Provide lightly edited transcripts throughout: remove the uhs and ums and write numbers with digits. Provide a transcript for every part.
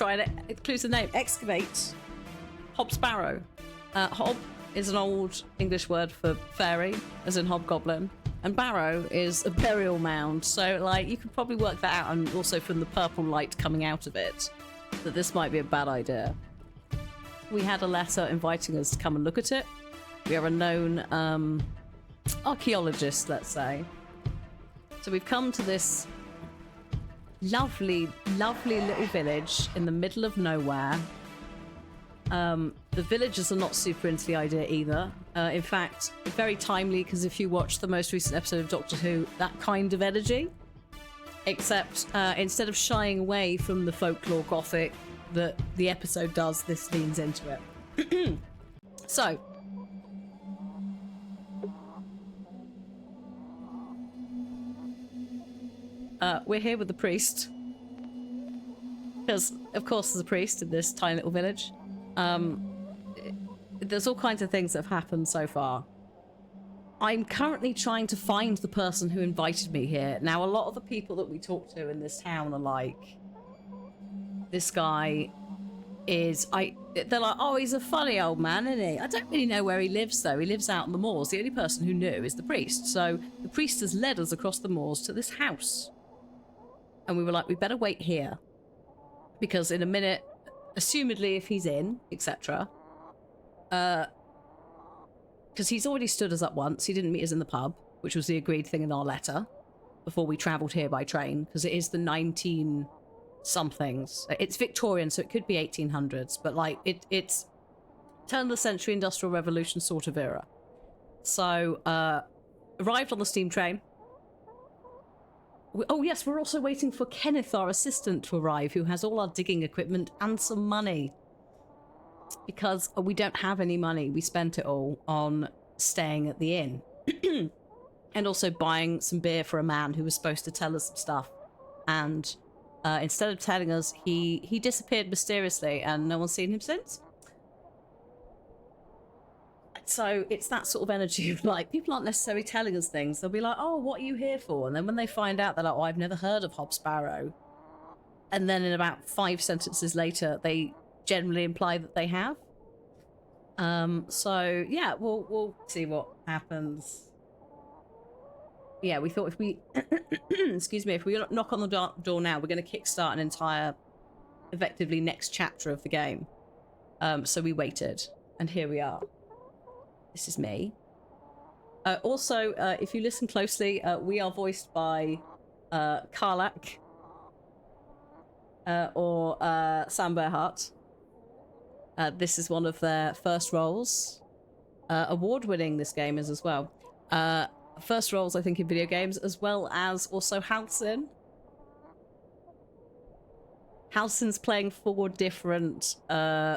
try and include the name. Excavate. Hobbs Barrow. Hob is an old English word for fairy, as in hobgoblin. And Barrow is a burial mound. So, like, you could probably work that out, and also from the purple light coming out of it, that this might be a bad idea. We had a letter inviting us to come and look at it. We are a known archaeologist, let's say. So we've come to this lovely, lovely little village in the middle of nowhere. The villagers are not super into the idea either. In fact, very timely, because if you watch the most recent episode of Doctor Who, that kind of energy. Except instead of shying away from the folklore gothic that the episode does, this leans into it. So, we're here with the priest. Because, of course, there's a priest in this tiny little village. There's all kinds of things that have happened so far. I'm currently trying to find the person who invited me here. Now, a lot of the people that we talk to in this town are like, this guy is... They're like, oh, he's a funny old man, isn't he? I don't really know where he lives, though. He lives out in the moors. The only person who knew is the priest. So the priest has led us across the moors to this house. And we were like, we better wait here. Because in a minute, assumedly, if he's in, etc., because he's already stood us up once. He didn't meet us in the pub, which was the agreed thing in our letter before we travelled here by train, because it is the 19-somethings. It's Victorian, so it could be 1800s, but like it's turn of the century Industrial Revolution sort of era. So, arrived on the steam train. Oh yes, we're also waiting for Kenneth, our assistant, to arrive, who has all our digging equipment and some money. Because we don't have any money. We spent it all on staying at the inn. And also buying some beer for a man who was supposed to tell us some stuff. And instead of telling us, he disappeared mysteriously and no one's seen him since. So it's that sort of energy of like, people aren't necessarily telling us things. They'll be like, oh, what are you here for? And then when they find out, they're like, oh, I've never heard of Hobbs Barrow. And then in about 5 sentences later, they generally imply that they have. So yeah, we'll see what happens. Yeah, we thought if we excuse me, if we knock on the door now, we're going to kickstart an entire effectively next chapter of the game. So we waited, and here we are. This is me. Also, if you listen closely, we are voiced by Karlak or Sam Bearhart. This is one of their first roles. Award-winning, this game is as well. First roles, I think, in video games, as well as also Halcyon. Halcyon's playing 4 different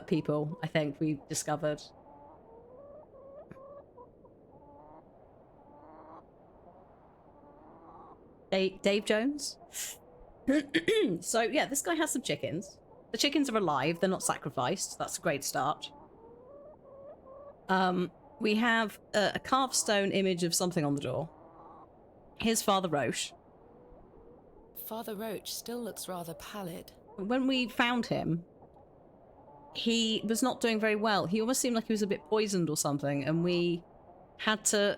people, I think we discovered. Dave Jones. So yeah, this guy has some chickens. The chickens are alive, they're not sacrificed. That's a great start. We have a carved stone image of something on the door. Here's Father Roche. Father Roche still looks rather pallid. When we found him, he was not doing very well. He almost seemed like he was a bit poisoned or something, and we had to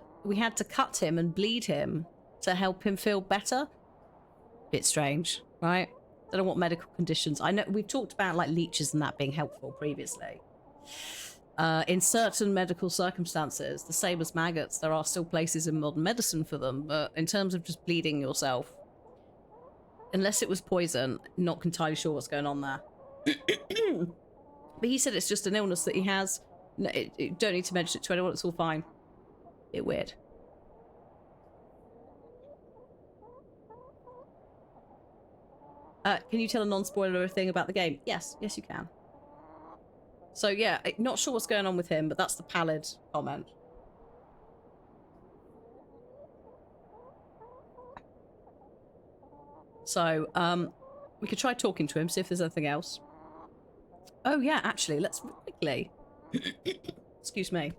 cut him and bleed him to help him feel better. Bit strange, right? Don't know what medical conditions. I know we've talked about like leeches and that being helpful previously. In certain medical circumstances, the same as maggots, there are still places in modern medicine for them, but in terms of just bleeding yourself, unless it was poison, not entirely sure what's going on there. But he said it's just an illness that he has. No, don't need to mention it to anyone, it's all fine. Bit weird. Can you tell a non-spoiler thing about the game? Yes, you can. So yeah, not sure what's going on with him, but that's the pallid comment. So, we could try talking to him, see if there's anything else. Oh yeah, actually, let's quickly, excuse me,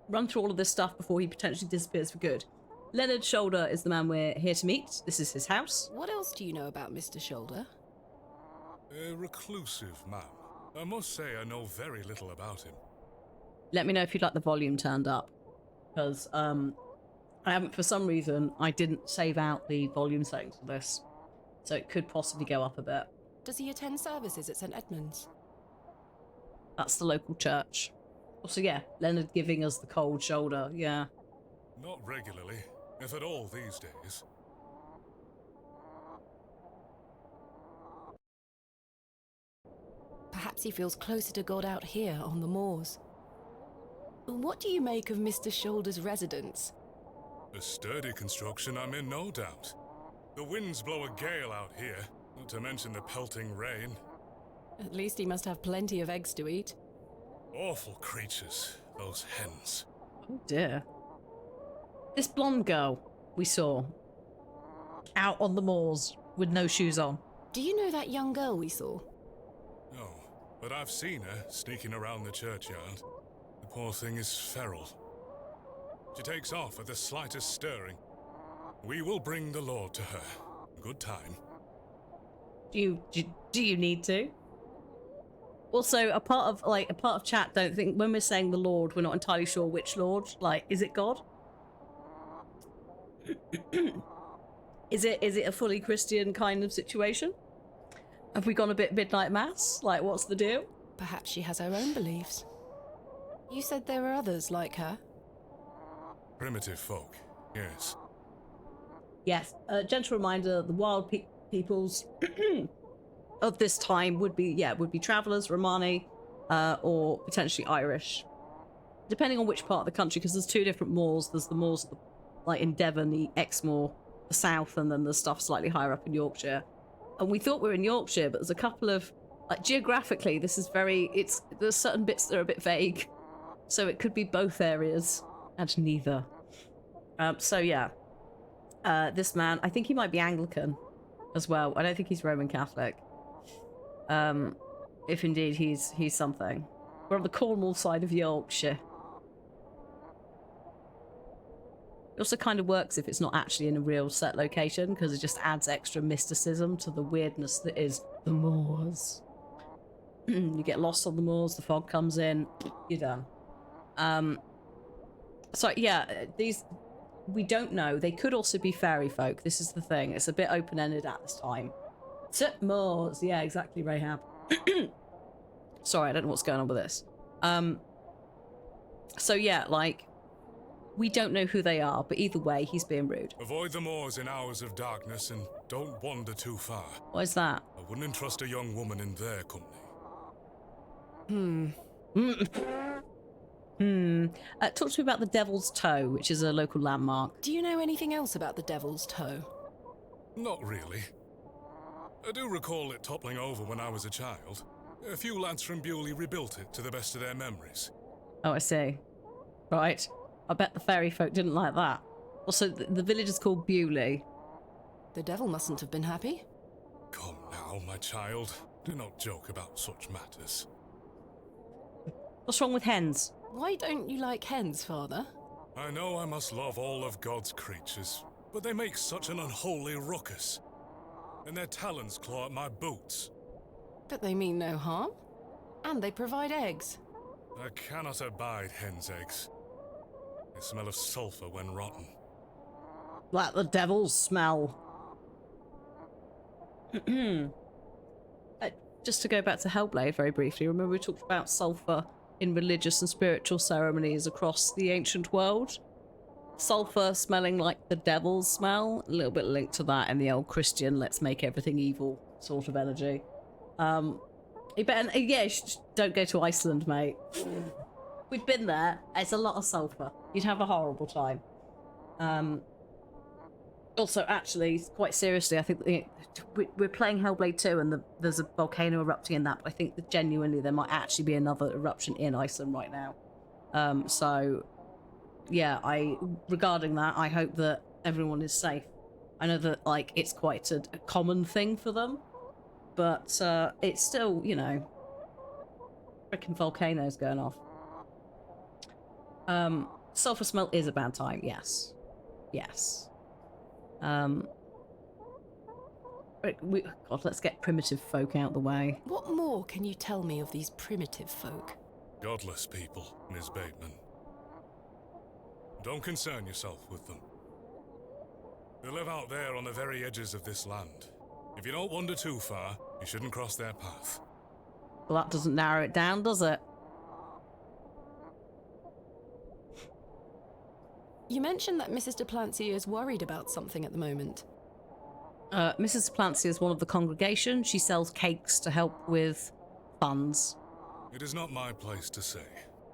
run through all of this stuff before he potentially disappears for good. Leonard Shoulder is the man we're here to meet. This is his house. What else do you know about Mr. Shoulder? A reclusive man. I must say I know very little about him. Let me know if you'd like the volume turned up, because I haven't, for some reason, I didn't save out the volume settings for this, so it could possibly go up a bit. Does he attend services at St. Edmund's? That's the local church. Also, yeah, Leonard giving us the cold shoulder, yeah. Not regularly, if at all these days. Perhaps he feels closer to God out here on the moors. What do you make of Mr. Shoulder's residence? A sturdy construction, I'm in no doubt. The winds blow a gale out here, not to mention the pelting rain. At least he must have plenty of eggs to eat. Awful creatures, those hens. Oh dear. This blonde girl we saw out on the moors with no shoes on. Do you know that young girl we saw? No, but I've seen her sneaking around the churchyard. The poor thing is feral. She takes off at the slightest stirring. We will bring the Lord to her. Good time. Do you need to? Also, a part of chat don't think when we're saying the Lord, we're not entirely sure which Lord. Like, is it God? Is it a fully Christian kind of situation? Have we gone a bit midnight mass? Like, what's the deal? Perhaps she has her own beliefs. You said there were others like her. Primitive folk, yes. Yes. Gentle reminder: the wild peoples of this time would be travellers, Romani, or potentially Irish, depending on which part of the country. Because there's two different moors. There's the moors like in Devon, the Exmoor, the south, and then there's stuff slightly higher up in Yorkshire. And we thought we were in Yorkshire, but there's a couple of geographically, this is there's certain bits that are a bit vague, so it could be both areas and neither. So yeah, this man, I think he might be Anglican as well. I don't think he's Roman Catholic. If indeed he's something. We're on the Cornwall side of Yorkshire. It also kind of works if it's not actually in a real set location, because it just adds extra mysticism to the weirdness that is the moors. You get lost on the moors, the fog comes in, you're done. So yeah, these, we don't know. They could also be fairy folk. This is the thing. It's a bit open-ended at this time. Moors. Yeah, exactly, Rahab. Sorry, I don't know what's going on with this. So yeah, like, we don't know who they are, but either way, he's being rude. Avoid the moors in hours of darkness and don't wander too far. What is that? I wouldn't entrust a young woman in their company. Talk to me about the Devil's Toe, which is a local landmark. Do you know anything else about the Devil's Toe? Not really. I do recall it toppling over when I was a child. A few lads from Bewley rebuilt it to the best of their memories. Oh, I see. Right. I bet the fairy folk didn't like that. Also, the village is called Bewley. The devil mustn't have been happy. Come now, my child. Do not joke about such matters. What's wrong with hens? Why don't you like hens, Father? I know I must love all of God's creatures, but they make such an unholy ruckus. And their talons claw at my boots. But they mean no harm. And they provide eggs. I cannot abide hens' eggs. They smell of sulphur when rotten. Like the devil's smell. Just to go back to Hellblade very briefly, remember we talked about sulphur in religious and spiritual ceremonies across the ancient world? Sulphur smelling like the devil's smell, a little bit linked to that in the old Christian let's make everything evil sort of energy. Don't go to Iceland, mate. We've been there. It's a lot of sulphur. You'd have a horrible time. Also, actually, quite seriously, I think we're playing Hellblade 2 and there's a volcano erupting in that, but I think that genuinely there might actually be another eruption in Iceland right now. So, yeah, regarding that, I hope that everyone is safe. I know that, like, it's quite a common thing for them, but it's still, you know, freaking volcanoes going off. Sulphur smell is a bad time, yes. Yes. God, let's get primitive folk out the way. What more can you tell me of these primitive folk? Godless people, Miss Bateman. Don't concern yourself with them. They live out there on the very edges of this land. If you don't wander too far, you shouldn't cross their path. Well, that doesn't narrow it down, does it? You mentioned that Mrs. de Plancy is worried about something at the moment. Mrs. Plancy is one of the congregation. She sells cakes to help with funds. It is not my place to say.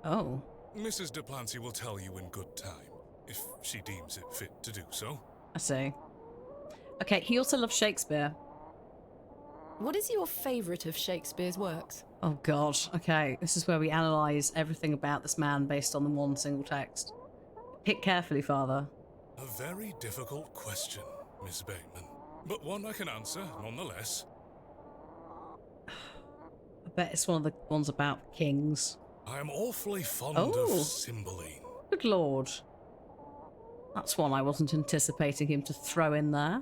Oh. Mrs. de Plancy will tell you in good time, if she deems it fit to do so. I see. Okay, he also loves Shakespeare. What is your favourite of Shakespeare's works? Oh god, okay. This is where we analyse everything about this man based on the one single text. Pick carefully, Father. A very difficult question, Miss Bateman. But one I can answer, nonetheless. I bet it's one of the ones about kings. I am awfully fond Oh. of Cymbeline. Good lord. That's one I wasn't anticipating him to throw in there.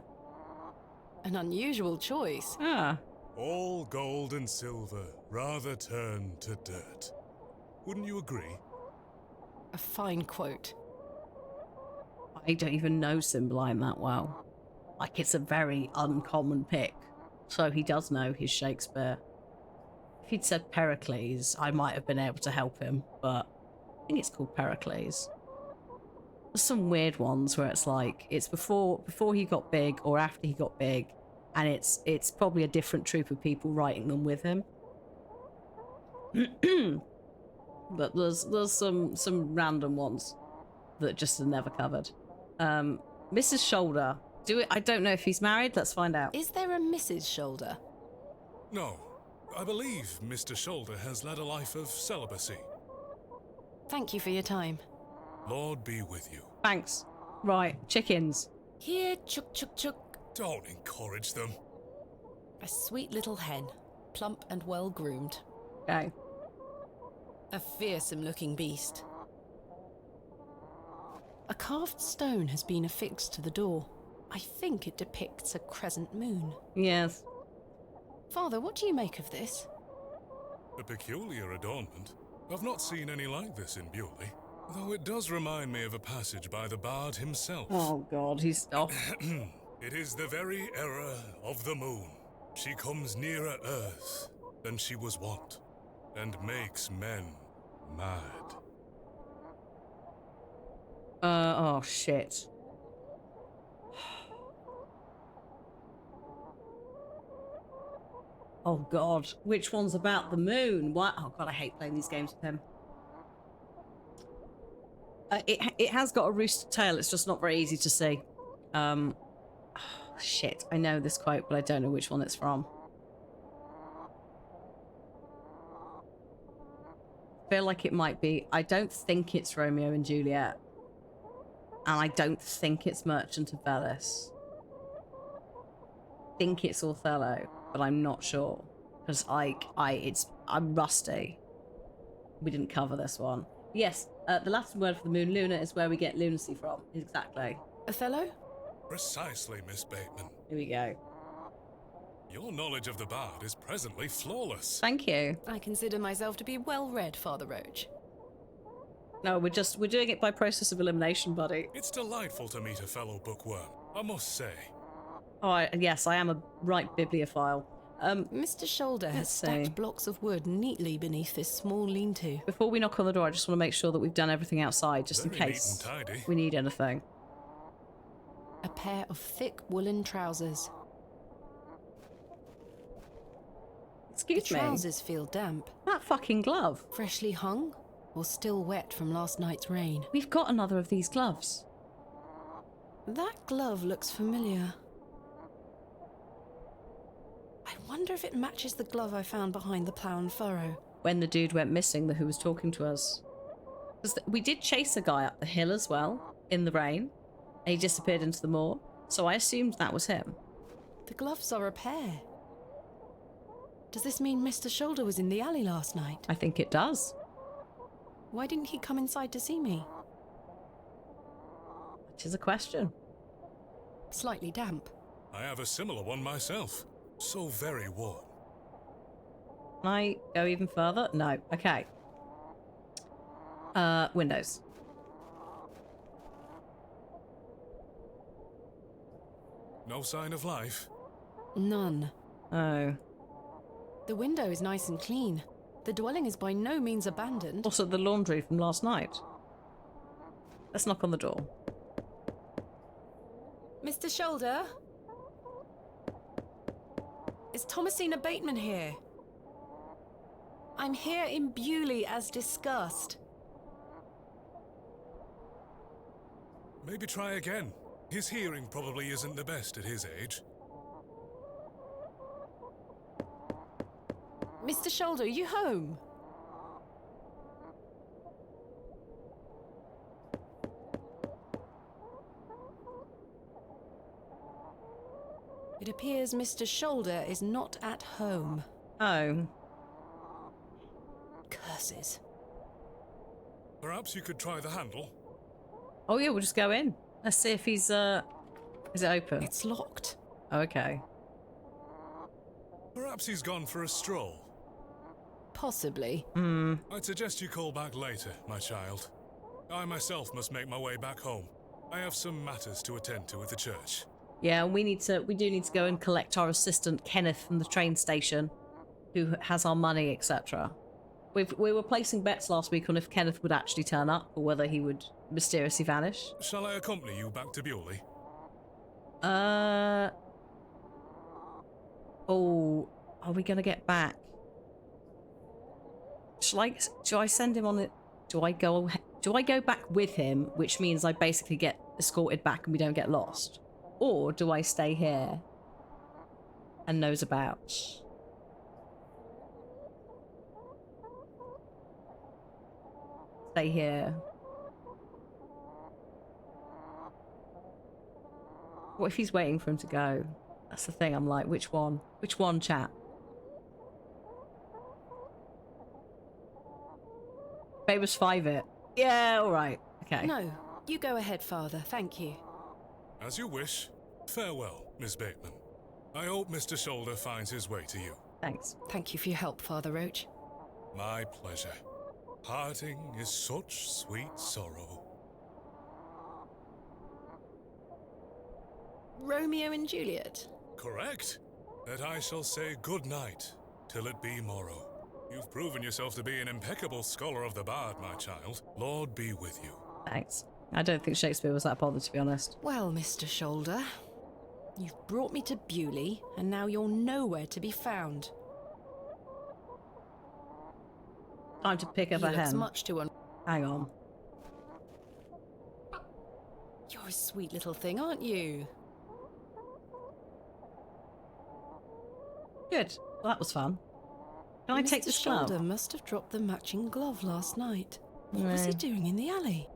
An unusual choice. Ah. All gold and silver rather turn to dirt. Wouldn't you agree? A fine quote. I don't even know Cymbeline that well. Like, it's a very uncommon pick. So he does know his Shakespeare. If he'd said Pericles, I might have been able to help him, but I think it's called Pericles. There's some weird ones where it's like, it's before he got big or after he got big, and it's probably a different troupe of people writing them with him. But there's some random ones that just are never covered. Mrs. Shoulder. I don't know if he's married. Let's find out. Is there a Mrs. Shoulder? No. I believe Mr. Shoulder has led a life of celibacy. Thank you for your time. Lord be with you. Thanks. Right, chickens. Here, chuk chuk chuk. Don't encourage them. A sweet little hen, plump and well groomed. Okay. A fearsome looking beast. A carved stone has been affixed to the door. I think it depicts a crescent moon. Yes. Father, what do you make of this? A peculiar adornment. I've not seen any like this in Bewley, though it does remind me of a passage by the bard himself. Oh god, he's off. It is the very era of the moon. She comes nearer earth than she was wont, and makes men mad. Oh shit. Oh god, which one's about the moon? What? Oh god, I hate playing these games with him. It has got a rooster tail, it's just not very easy to see. Shit, I know this quote, but I don't know which one it's from. I feel like it might be. I don't think it's Romeo and Juliet. And I don't think it's Merchant of Venice. I think it's Othello, but I'm not sure. Because I'm rusty. We didn't cover this one. Yes, the Latin word for the moon, luna, is where we get lunacy from. Exactly. Othello? Precisely, Miss Bateman. Here we go. Your knowledge of the bard is presently flawless. Thank you. I consider myself to be well read, Father Roach. No, we're doing it by process of elimination, buddy. It's delightful to meet a fellow bookworm, I must say. Oh, yes, I am a right bibliophile. Mr. Shoulder has Let's stacked see. blocks of wood neatly beneath this small lean-to. Before we knock on the door, I just want to make sure that we've done everything outside, just Very in case neat and tidy. we need anything. A pair of thick woolen trousers. The Excuse me. trousers feel damp, That fucking glove. freshly hung, or still wet from last night's rain. We've got another of these gloves. That glove looks familiar. I wonder if it matches the glove I found behind the plough and furrow. When the dude went missing, who was talking to us. 'Cause we did chase a guy up the hill as well, in the rain, and he disappeared into the moor, so I assumed that was him. The gloves are a pair. Does this mean Mr. Shoulder was in the alley last night? I think it does. Why didn't he come inside to see me? Which is a question. Slightly damp. I have a similar one myself. So very worn. Can I go even further? No. Okay. Windows. No sign of life? None. Oh. The window is nice and clean. The dwelling is by no means abandoned. Also the laundry from last night. Let's knock on the door. Mr. Shoulder? Is Thomasina Bateman here? I'm here in Bewley as discussed. Maybe try again. His hearing probably isn't the best at his age. Mr. Shoulder, are you home? It appears Mr. Shoulder is not at home. Oh. Curses. Perhaps you could try the handle? Oh yeah, we'll just go in. Let's see if he's, is it open? It's locked. Okay. Perhaps he's gone for a stroll. Possibly. I'd suggest you call back later, my child. I myself must make my way back home. I have some matters to attend to at the church. Yeah, we do need to go and collect our assistant Kenneth from the train station, who has our money, etc. We were placing bets last week on if Kenneth would actually turn up or whether he would mysteriously vanish. Shall I accompany you back to Bewley? Oh, are we gonna get back? Shall I send him on it? Do I go back with him, which means I basically get escorted back and we don't get lost? Or do I stay here and nose about? Stay here. What if he's waiting for him to go? That's the thing, I'm like, which one? Which one, chat? Famous five it. Yeah, alright. Okay. No, you go ahead, Father. Thank you. As you wish. Farewell, Miss Bateman. I hope Mr. Shoulder finds his way to you. Thanks. Thank you for your help, Father Roach. My pleasure. Parting is such sweet sorrow. Romeo and Juliet? Correct. That I shall say good night till it be morrow. You've proven yourself to be an impeccable scholar of the bard, my child. Lord be with you. Thanks. I don't think Shakespeare was that bothered, to be honest. Well, Mr. Shoulder, you've brought me to Bewley, and now you're nowhere to be found. Time to pick up He a looks hem. much too Hang on. You're a sweet little thing, aren't you? Good. Well, that was fun. Can I take Mr. this Shoulder glove? must have dropped the matching glove last night. What was he No. doing in the alley?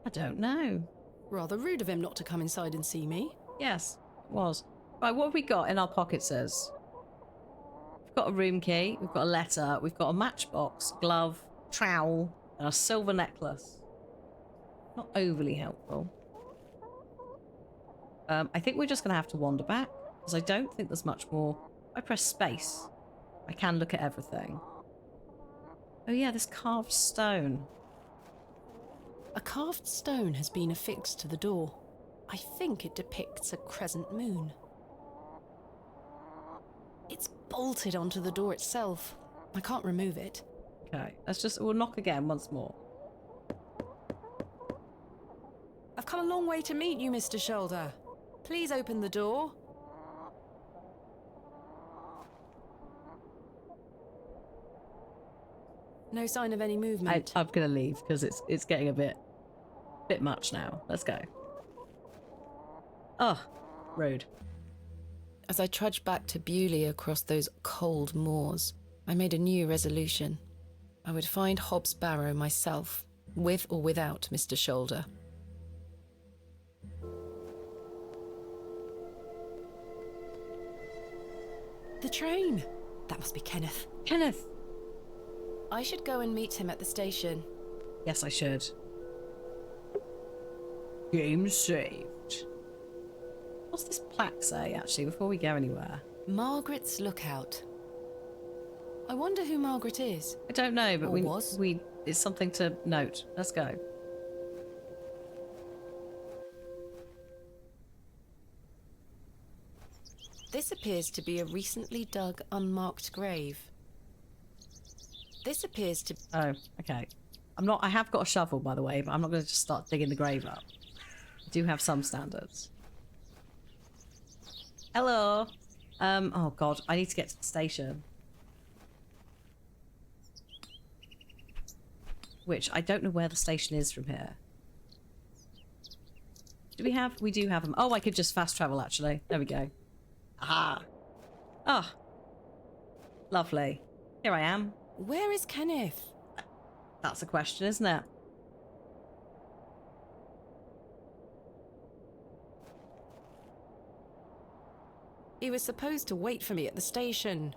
I don't know. Rather rude of him not to come inside and see me. Yes, it was. Right, what have we got in our pockets? We've got a room key, we've got a letter, we've got a matchbox, glove, trowel, and a silver necklace. Not overly helpful. I think we're just going to have to wander back, because I don't think there's much more. I press space. I can look at everything. Oh yeah, this carved stone. A carved stone has been affixed to the door. I think it depicts a crescent moon. It's bolted onto the door itself. I can't remove it. Okay, we'll knock again once more. I've come a long way to meet you, Mr. Shoulder. Please open the door. No sign of any movement. I'm gonna leave because it's getting a bit much now. Let's go. Oh, rude. As I trudged back to Bewley across those cold moors, I made a new resolution. I would find Hobbs Barrow myself, with or without Mr. Shoulder. The train! That must be Kenneth. Kenneth! I should go and meet him at the station. Yes, I should. Game saved. What's this plaque say, actually, before we go anywhere? Margaret's Lookout. I wonder who Margaret is. I don't know, but Or was. it's something to note. Let's go. This appears to be a recently dug, unmarked grave. This appears to... Oh, okay. I have got a shovel, by the way, but I'm not going to just start digging the grave up. I do have some standards. Hello. Oh god, I need to get to the station. Which, I don't know where the station is from here. Do we have? We do have them. Oh, I could just fast travel, actually. There we go. Aha. Ah. Lovely. Here I am. Where is Kenneth? That's a question, isn't it? He was supposed to wait for me at the station.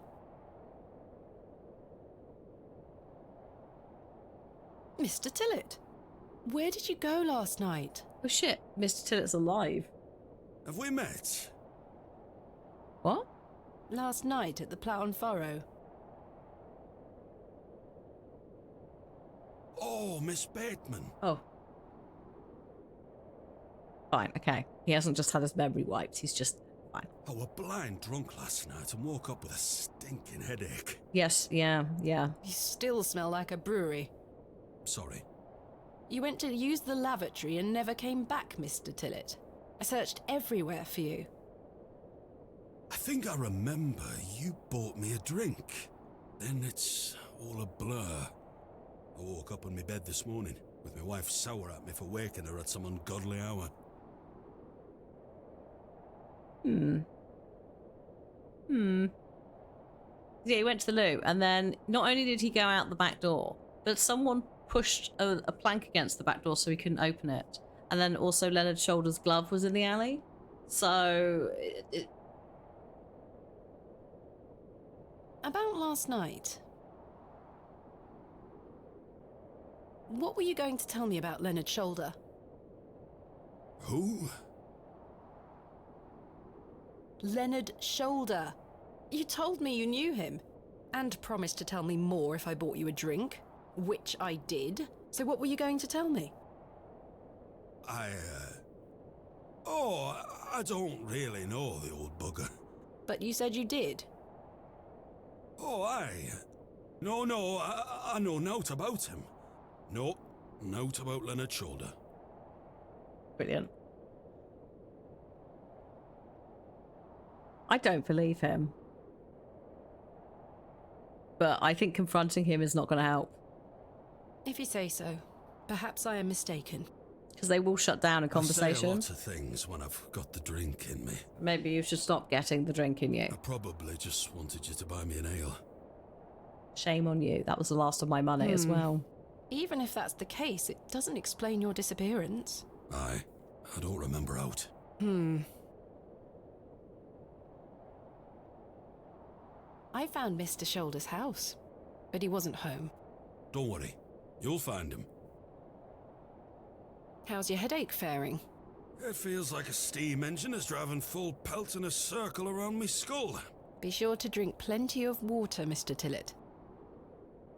Mr. Tillett, where did you go last night? Oh shit, Mr. Tillett's alive. Have we met? What? Last night at the Plough and Furrow. Oh, Miss Bateman. Oh. Fine, okay. He hasn't just had his memory wiped, he's just... Fine. I were blind drunk last night and woke up with a stinking headache. Yes, yeah. You still smell like a brewery. Sorry. You went to use the lavatory and never came back, Mr. Tillett. I searched everywhere for you. I think I remember you bought me a drink. Then it's all a blur. I woke up in my bed this morning with my wife sour at me for waking her at some ungodly hour. Yeah, he went to the loo, and then not only did he go out the back door, but someone pushed a plank against the back door so he couldn't open it. And then also Leonard Shoulder's glove was in the alley. So... About last night. What were you going to tell me about Leonard Shoulder? Who? Leonard Shoulder. You told me you knew him, and promised to tell me more if I bought you a drink, which I did. So what were you going to tell me? Oh, I don't really know the old bugger. But you said you did. Oh, aye. No, I know naught about him. No, naught about Leonard Shoulder. Brilliant. I don't believe him. But I think confronting him is not going to help. If you say so. Perhaps I am mistaken. Because they will shut down a I say conversation. lots of things when I've got the drink in me. Maybe you should stop getting the drink in you. I probably just wanted you to buy me an ale. Shame on you. That was the last of my money as well. Even if that's the case, it doesn't explain your disappearance. Aye, I don't remember out. I found Mr. Shoulder's house, but he wasn't home. Don't worry, you'll find him. How's your headache faring? It feels like a steam engine is driving full pelt in a circle around me skull. Be sure to drink plenty of water, Mr. Tillett.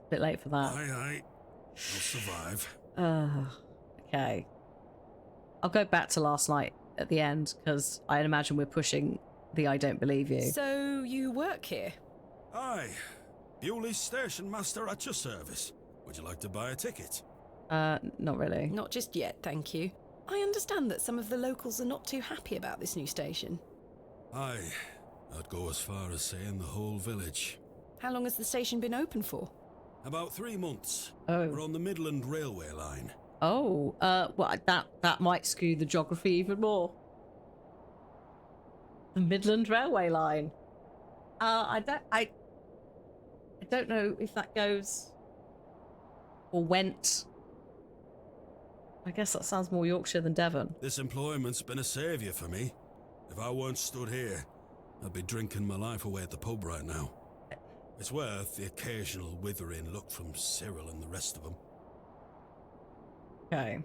Bit late for that. Aye, I'll survive. Okay. I'll go back to last night at the end, because I imagine we're pushing the I don't believe you. So you work here? Aye, Bewley's station master at your service. Would you like to buy a ticket? Not really. Not just yet, thank you. I understand that some of the locals are not too happy about this new station. Aye, I'd go as far as saying the whole village. How long has the station been open for? About 3 months. Oh. We're on the Midland Railway line. Oh, well, that might skew the geography even more. The Midland Railway line. I don't know if that goes or went. I guess that sounds more Yorkshire than Devon. This employment's been a saviour for me. If I weren't stood here, I'd be drinking my life away at the pub right now. It's worth the occasional withering look from Cyril and the rest of them. Okay.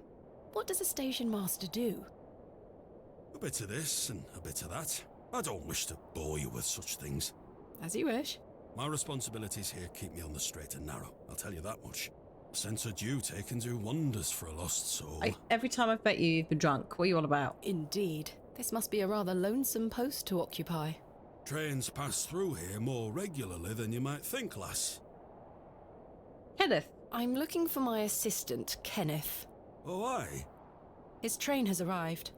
What does a station master do? A bit of this and a bit of that. I don't wish to bore you with such things. As you wish. My responsibilities here keep me on the straight and narrow, I'll tell you that much. A sense of duty can do wonders for a lost soul. Every time I've met you, you've been drunk. What are you on about? Indeed. This must be a rather lonesome post to occupy. Trains pass through here more regularly than you might think, lass. Kenneth. I'm looking for my assistant, Kenneth. Oh, aye? His train has arrived.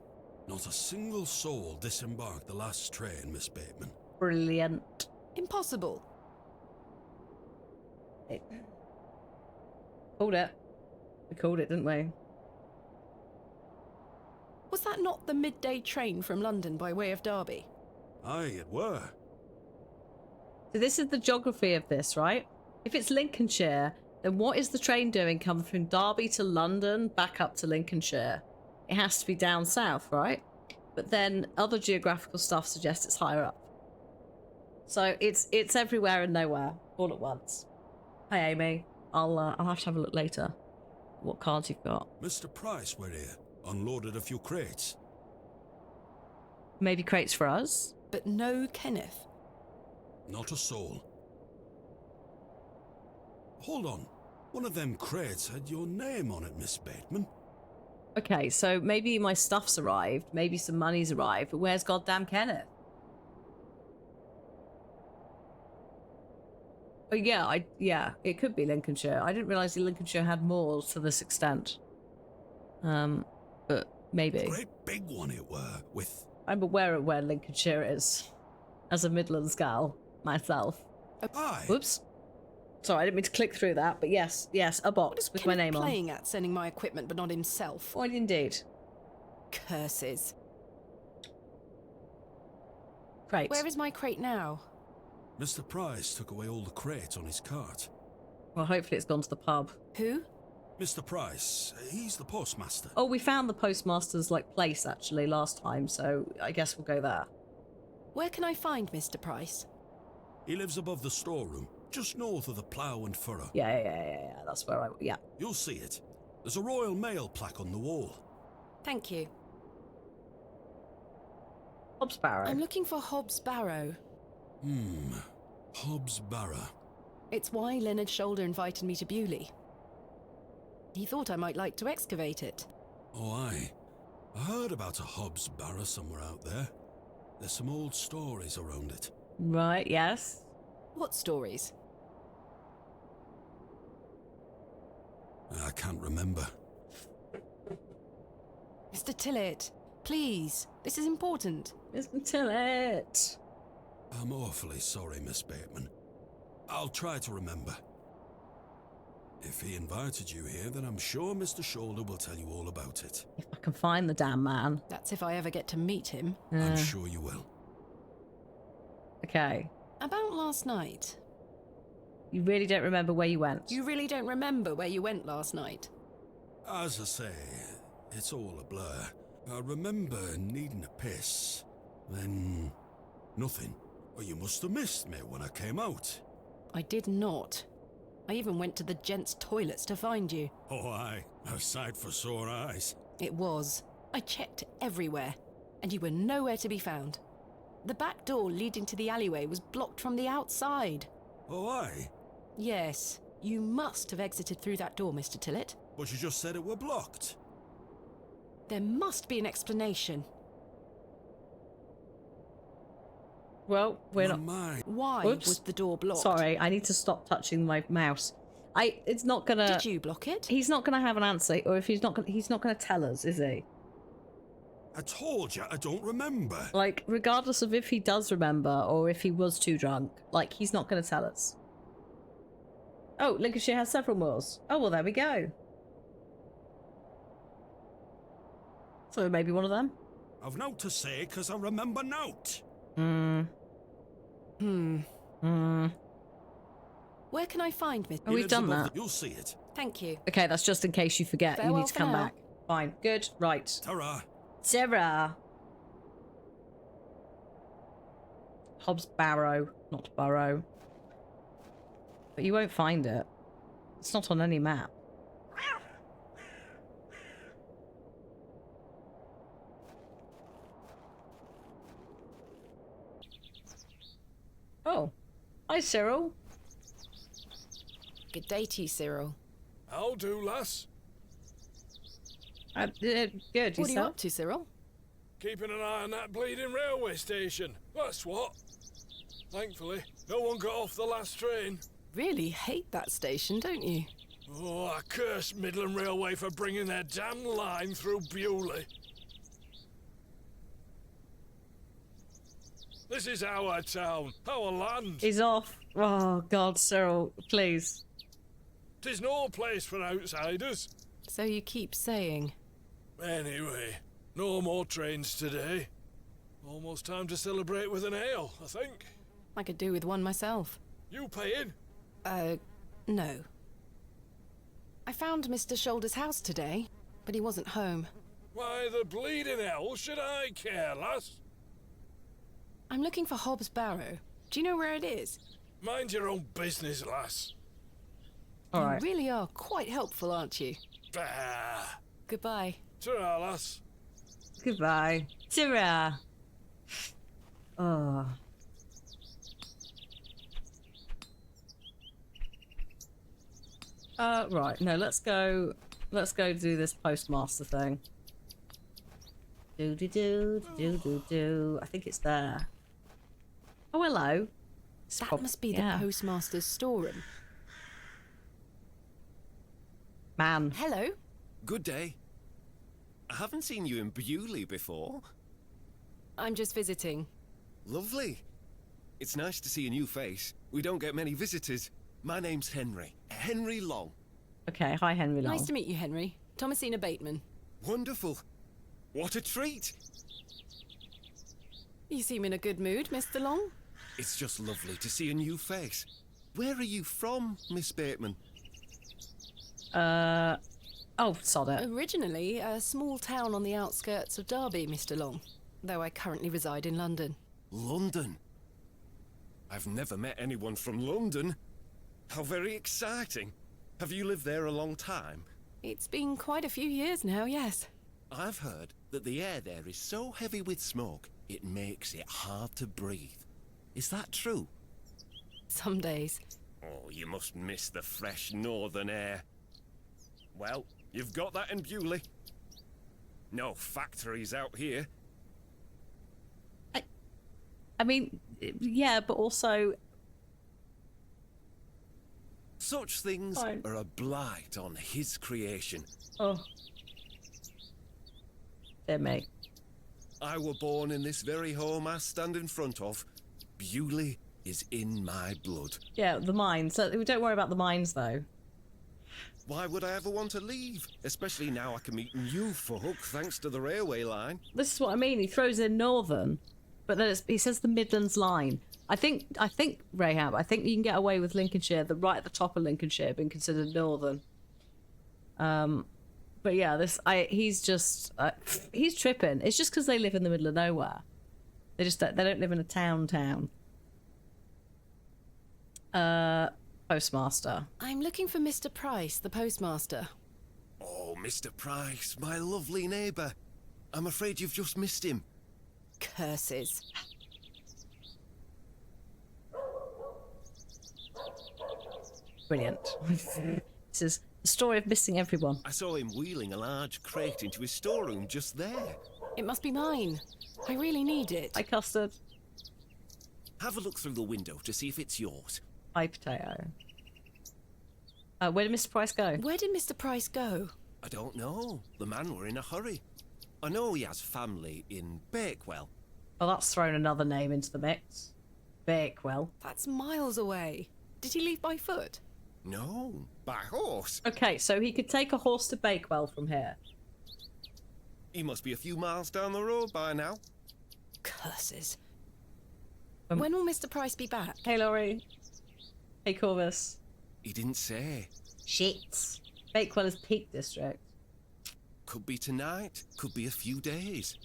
Not a single soul disembarked the last train, Miss Bateman. Brilliant. Impossible. Called it. We called it, didn't we? Was that not the midday train from London by way of Derby? Aye, it were. So this is the geography of this, right? If it's Lincolnshire, then what is the train doing coming from Derby to London, back up to Lincolnshire? It has to be down south, right? But then other geographical stuff suggests it's higher up. So it's everywhere and nowhere, all at once. Hi, Amy. I'll have to have a look later. What cards you've got? Mr. Price were here. Unloaded a few crates. Maybe crates for us? But no Kenneth. Not a soul. Hold on. One of them crates had your name on it, Miss Bateman. Okay, so maybe my stuff's arrived, maybe some money's arrived, but where's goddamn Kenneth? Oh yeah, it could be Lincolnshire. I didn't realise Lincolnshire had moors to this extent. But maybe. A great big one it were, with... I'm aware of where Lincolnshire is, as a Midlands gal, myself. Aye. Whoops. Sorry, I didn't mean to click through that, but yes, a box with my name on. Playing at sending my equipment, but not himself. Why, indeed. Curses. Crate. Where is my crate now? Mr. Price took away all the crates on his cart. Well, hopefully it's gone to the pub. Who? Mr. Price, he's the postmaster. Oh, we found the postmaster's place actually last time, so I guess we'll go there. Where can I find Mr. Price? He lives above the storeroom, just north of the plough and furrow. Yeah. That's where yeah. You'll see it. There's a Royal Mail plaque on the wall. Thank you. Hobbs Barrow. I'm looking for Hobbs Barrow. Hobbs Barrow. It's why Leonard Shoulder invited me to Bewley. He thought I might like to excavate it. Oh, aye. I heard about a Hobbs Barrow somewhere out there. There's some old stories around it. Right, yes. What stories? I can't remember. Mr. Tillett, please. This is important. Mr. Tillett. I'm awfully sorry, Miss Bateman. I'll try to remember. If he invited you here, then I'm sure Mr. Shoulder will tell you all about it. If I can find the damn man. That's if I ever get to meet him. I'm sure you will. Okay. About last night. You really don't remember where you went? You really don't remember where you went last night? As I say, it's all a blur. I remember needing a piss. Then... nothing. Well, you must have missed me when I came out. I did not. I even went to the gents' toilets to find you. Oh, aye. A sight for sore eyes. It was. I checked everywhere, and you were nowhere to be found. The back door leading to the alleyway was blocked from the outside. Oh, aye. Yes, you must have exited through that door, Mr. Tillett. But you just said it were blocked. There must be an explanation. Well, we're not... My. Why Whoops. was the door blocked? Sorry, I need to stop touching my mouse. It's not gonna... Did you block it? He's not gonna have an answer, or if he's not gonna tell us, is he? I told you I don't remember. Regardless of if he does remember or if he was too drunk, he's not gonna tell us. Oh, Lincolnshire has several moors. Oh, well, there we go. So maybe one of them? I've nought to say, 'cause I remember nought. Where can I find Mr. Oh, we've done that. You'll see it. Thank you. Okay, that's just in case you forget. Farewell You need to for come now. back. Fine. Good. Right. Ta-ra. Sarah. Hobbs Barrow, not Burrow. But you won't find it. It's not on any map. Oh. Hi, Cyril. Good day to you, Cyril. How do, lass? Good. What are you Yourself? up to, Cyril? Keeping an eye on that bleeding railway station. That's what. Thankfully, no one got off the last train. Really hate that station, don't you? Oh, I curse Midland Railway for bringing their damn line through Bewley. This is our town, our land. He's off. Oh, God, Cyril, please. 'Tis no place for outsiders. So you keep saying. Anyway, no more trains today. Almost time to celebrate with an ale, I think. I could do with one myself. You paying? No. I found Mr. Shoulder's house today, but he wasn't home. Why the bleeding hell should I care, lass? I'm looking for Hobbs Barrow. Do you know where it is? Mind your own business, lass. All right. You really are quite helpful, aren't you? Bah. Goodbye. Ta-ra, lass. Goodbye. Ta-ra. Oh. Right. No, let's go do this postmaster thing. Do. I think it's there. Oh, hello. It's That must be the postmaster's storeroom. Man. Hello? Good day. I haven't seen you in Bewley before. I'm just visiting. Lovely. It's nice to see a new face. We don't get many visitors. My name's Henry. Henry Long. Okay. Hi, Henry Long. Nice to meet you, Henry. Thomasina Bateman. Wonderful. What a treat. You seem in a good mood, Mr. Long. It's just lovely to see a new face. Where are you from, Miss Bateman? Oh, sod it. Originally a small town on the outskirts of Derby, Mr. Long, though I currently reside in London. London. I've never met anyone from London. How very exciting. Have you lived there a long time? It's been quite a few years now, yes. I've heard that the air there is so heavy with smoke, it makes it hard to breathe. Is that true? Some days. Oh, you must miss the fresh northern air. Well, you've got that in Bewley. No factories out here. I mean, yeah, but also... Such things Fine. are a blight on his creation. Oh. Dear me. I were born in this very home I stand in front of. Bewley is in my blood. Yeah, the mines. So we don't worry about the mines, though. Why would I ever want to leave? Especially now I can meet new folk thanks to the railway line. This is what I mean. He throws in northern, but then he says the Midlands line. I think Rahab. I think you can get away with Lincolnshire, right at the top of Lincolnshire, being considered northern. But yeah, he's just he's tripping. It's just because they live in the middle of nowhere. They don't live in a town. Postmaster. I'm looking for Mr. Price, the postmaster. Oh, Mr. Price, my lovely neighbour. I'm afraid you've just missed him. Curses. Brilliant. This is the story of missing everyone. I saw him wheeling a large crate into his storeroom just there. It must be mine. I really need it. Hi, custard. Have a look through the window to see if it's yours. Hi, potato. Where did Mr. Price go? Where did Mr. Price go? I don't know. The man were in a hurry. I know he has family in Bakewell. Oh, that's thrown another name into the mix. Bakewell. That's miles away. Did he leave by foot? No, by horse. Okay, so he could take a horse to Bakewell from here. He must be a few miles down the road by now. Curses. When will Mr. Price be back? Hey, Laurie. Hey, Corvus. He didn't say. Shit. Bakewell is Peak District. Could be tonight, could be a few days.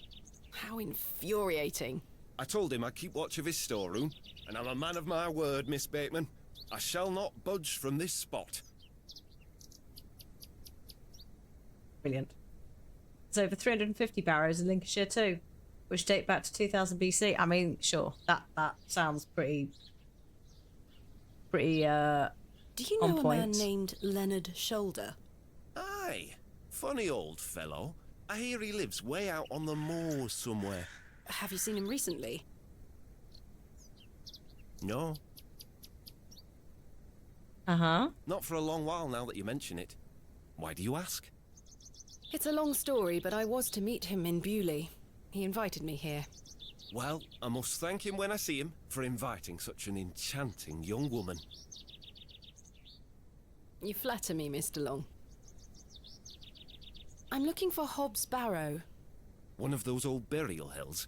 How infuriating. I told him I'd keep watch of his storeroom, and I'm a man of my word, Miss Bateman. I shall not budge from this spot. Brilliant. There's over 350 barrows in Lincolnshire too, which date back to 2000 BC. I mean, sure, that sounds pretty pretty Do you on know a man point. named Leonard Shoulder? Aye, funny old fellow. I hear he lives way out on the moors somewhere. Have you seen him recently? No, Uh-huh. not for a long while now that you mention it. Why do you ask? It's a long story, but I was to meet him in Bewley. He invited me here. Well, I must thank him when I see him for inviting such an enchanting young woman. You flatter me, Mr. Long. I'm looking for Hobbs Barrow. One of those old burial hills.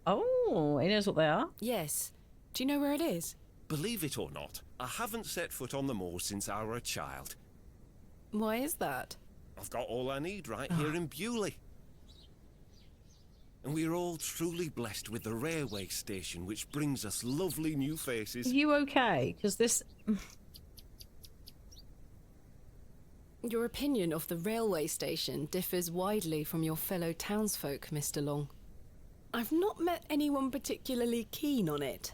Oh, he knows what they are. Yes. Do you know where it is? Believe it or not, I haven't set foot on the moor since I were a child. Why is that? I've got all I need right here in Bewley. And we're all truly blessed with the railway station, which brings us lovely new Are faces. you okay? Because this... Your opinion of the railway station differs widely from your fellow townsfolk, Mr. Long. I've not met anyone particularly keen on it.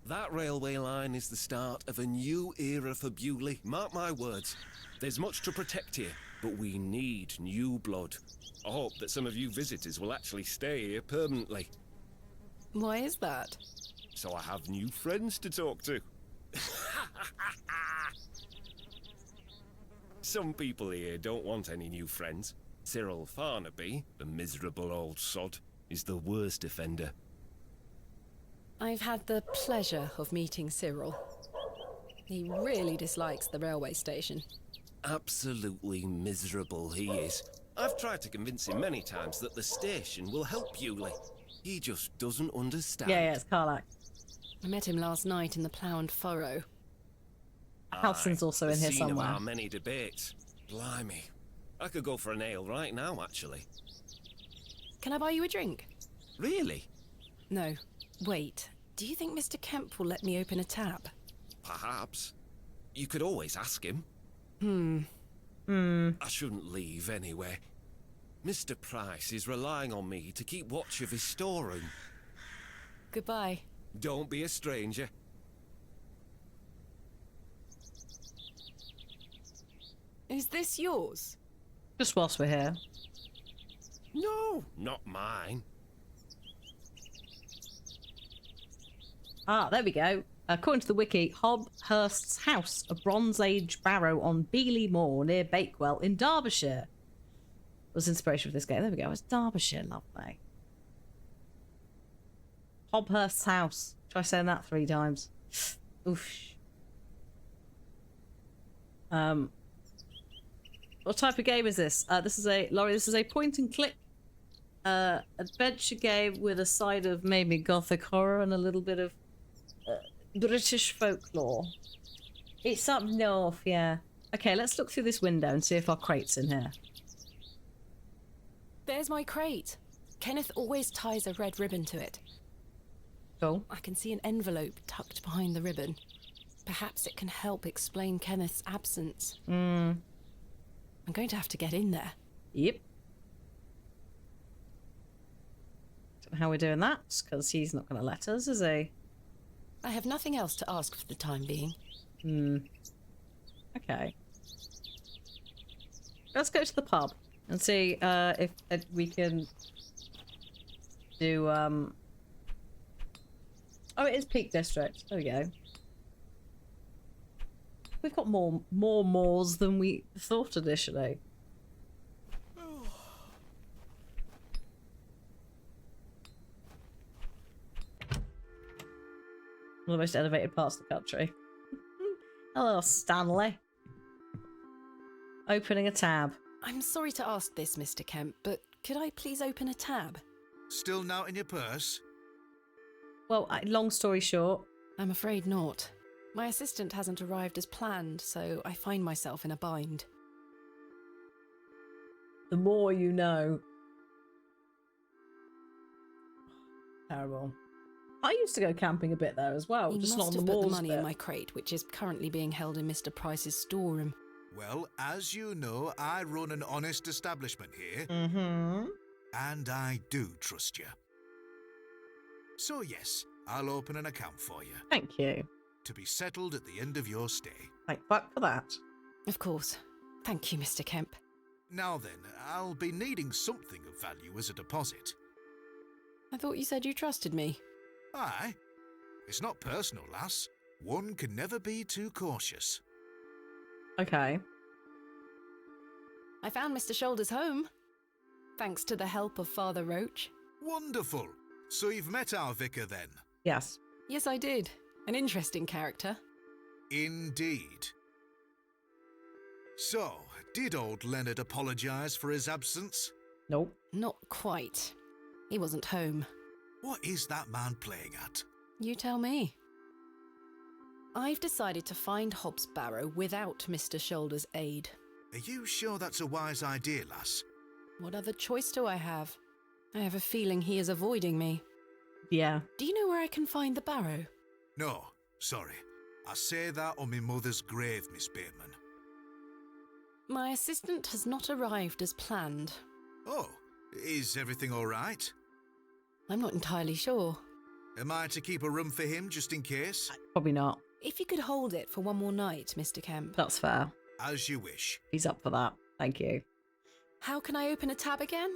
That railway line is the start of a new era for Bewley. Mark my words. There's much to protect here, but we need new blood. I hope that some of you visitors will actually stay here permanently, Why is that? so I have new friends to talk to. Some people here don't want any new friends. Cyril Farnaby, the miserable old sod, is the worst offender. I've had the pleasure of meeting Cyril. He really dislikes the railway station. Absolutely miserable he is. I've tried to convince him many times that the station will help Bewley. He just doesn't understand. Yeah, it's Carlac. I met him last night in the Plough and Furrow. Helson's also the in here scene somewhere. of our many debates. Blimey. I could go for an ale right now, actually. Can I buy you a drink? Really? No. Wait. Do you think Mr. Kemp will let me open a tab? Perhaps. You could always ask him. I shouldn't leave anyway. Mr. Price is relying on me to keep watch of his storeroom. Goodbye. Don't be a stranger. Is this yours? Just whilst we're here. No, not mine. Ah, there we go. According to the wiki, Hobhurst's house, a Bronze Age barrow on Beeley Moor near Bakewell in Derbyshire, was inspiration for this game. There we go. It's Derbyshire, lovely. Hobhurst's house. Try saying that 3 times. Oof. What type of game is this? This is a point and click adventure game with a side of maybe gothic horror and a little bit of British folklore. It's up north, yeah. Okay, let's look through this window and see if our crate's in here. There's my crate. Kenneth always ties a red ribbon to it. Cool. I can see an envelope tucked behind the ribbon. Perhaps it can help explain Kenneth's absence. I'm going to have to get in there. Yep. Don't know how we're doing that, because he's not going to let us, is he? I have nothing else to ask for the time being. Okay. Let's go to the pub and see if we can do... Oh, it is Peak District. There we go. We've got more moors than we thought initially. One of the most elevated parts of the country. Hello, Stanley. Opening a tab. I'm sorry to ask this, Mr. Kemp, but could I please open a tab? Still not in your purse? Well, long story short, I'm afraid not. My assistant hasn't arrived as planned, so I find myself in a bind. the more you know. Terrible. I used to go camping a bit there as well, You just must not on have the put the moors money bit. in my crate, which is currently being held in Mr. Price's storeroom. Well, as you know, I run an honest establishment here, Mm-hmm. and I do trust you. So yes, I'll open an account for you. Thank you. to be settled at the end of your stay. Thank fuck for that. Of course. Thank you, Mr. Kemp. Now then, I'll be needing something of value as a deposit. I thought you said you trusted me. Aye. It's not personal, lass. One can never be too cautious. Okay. I found Mr. Shoulders home. Thanks to the help of Father Roach. Wonderful. So you've met our vicar then? Yes. Yes, I did. An interesting character. Indeed. So, did old Leonard apologise for his absence? Nope. Not quite. He wasn't home. What is that man playing at? You tell me. I've decided to find Hobbs Barrow without Mr. Shoulders' aid. Are you sure that's a wise idea, lass? What other choice do I have? I have a feeling he is avoiding me. Yeah. Do you know where I can find the Barrow? No, sorry. I say that on my mother's grave, Miss Bateman. My assistant has not arrived as planned. Oh, is everything all right? I'm not entirely sure. Am I to keep a room for him just in case? Probably not. If you could hold it for one more night, Mr. Kemp. That's fair. As you wish. He's up for that. Thank you. How can I open a tab again?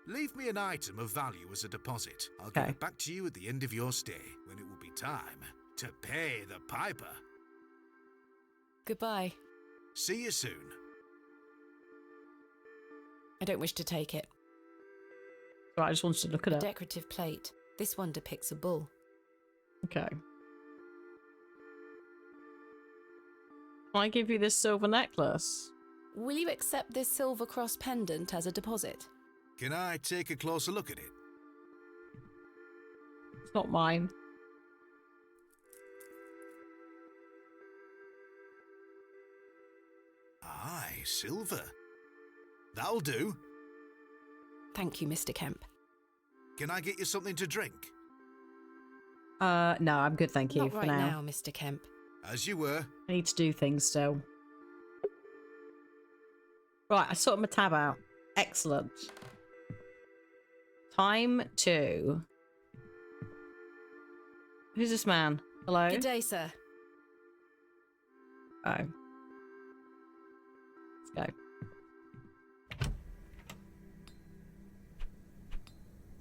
Leave me an item of value as a deposit. I'll Okay. give it back to you at the end of your stay, when it will be time to pay the piper. Goodbye. See you soon. I don't wish to take it. Right, I just wanted to look at A it. decorative plate. This one depicts a bull. Okay. Can I give you this silver necklace? Will you accept this silver cross pendant as a deposit? Can I take a closer look at it? It's not mine. Aye, silver. That'll do. Thank you, Mr. Kemp. Can I get you something to drink? No, I'm good, thank you Not for right now. now, Mr. Kemp. As you were. I need to do things still. Right, I sorted my tab out. Excellent. Time to... Who's this man? Hello? Good day, sir. Oh. Let's go.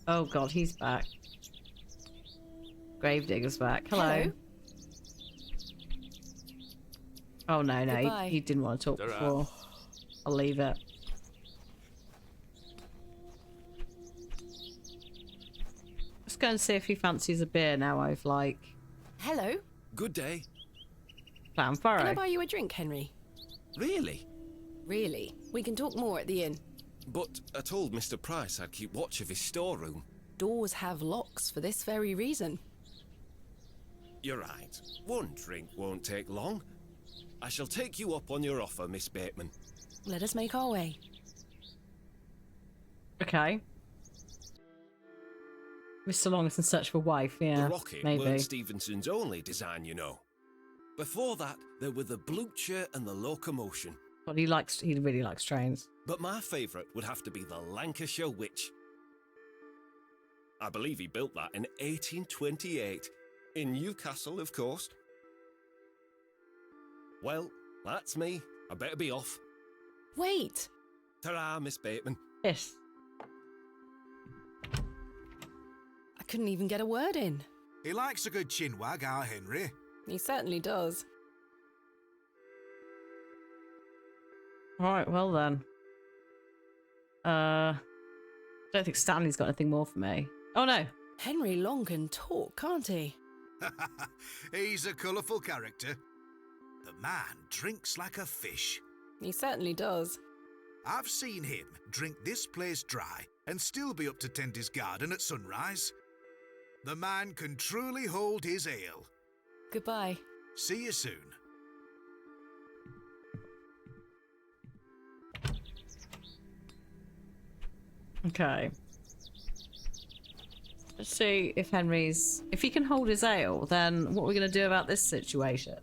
Oh god, he's back. Gravedigger's back. Hello. Hello. Oh no, no, Goodbye. he didn't want to talk Ta-ra. before. I'll leave it. Let's go and see if he fancies a beer now I've, like, Hello. Good day. found Can I Barrow. buy you a drink, Henry? Really? Really? We can talk more at the inn. But I told Mr. Price I'd keep watch of his storeroom. Doors have locks for this very reason. You're right. One drink won't take long. I shall take you up on your offer, Miss Bateman. Let us make our way. Okay. Mr. Long is in search of a wife, yeah. The rocket maybe. weren't Stevenson's only design, you know. Before that, there were the Blucher and the Locomotion. But he really likes trains. But my favourite would have to be the Lancashire Witch. I believe he built that in 1828. In Newcastle, of course. Well, that's me. I better be off. Wait! Ta-ra, Miss Bateman. Yes. I couldn't even get a word in. He likes a good chinwag, our Henry. He certainly does. Alright, well then. Don't think Stanley's got anything more for me. Oh no. Henry Long can talk, can't he? He's a colourful character. The man drinks like a fish. He certainly does. I've seen him drink this place dry and still be up to tend his garden at sunrise. The man can truly hold his ale. Goodbye. See you soon. Okay. Let's see if if he can hold his ale, then what are we going to do about this situation?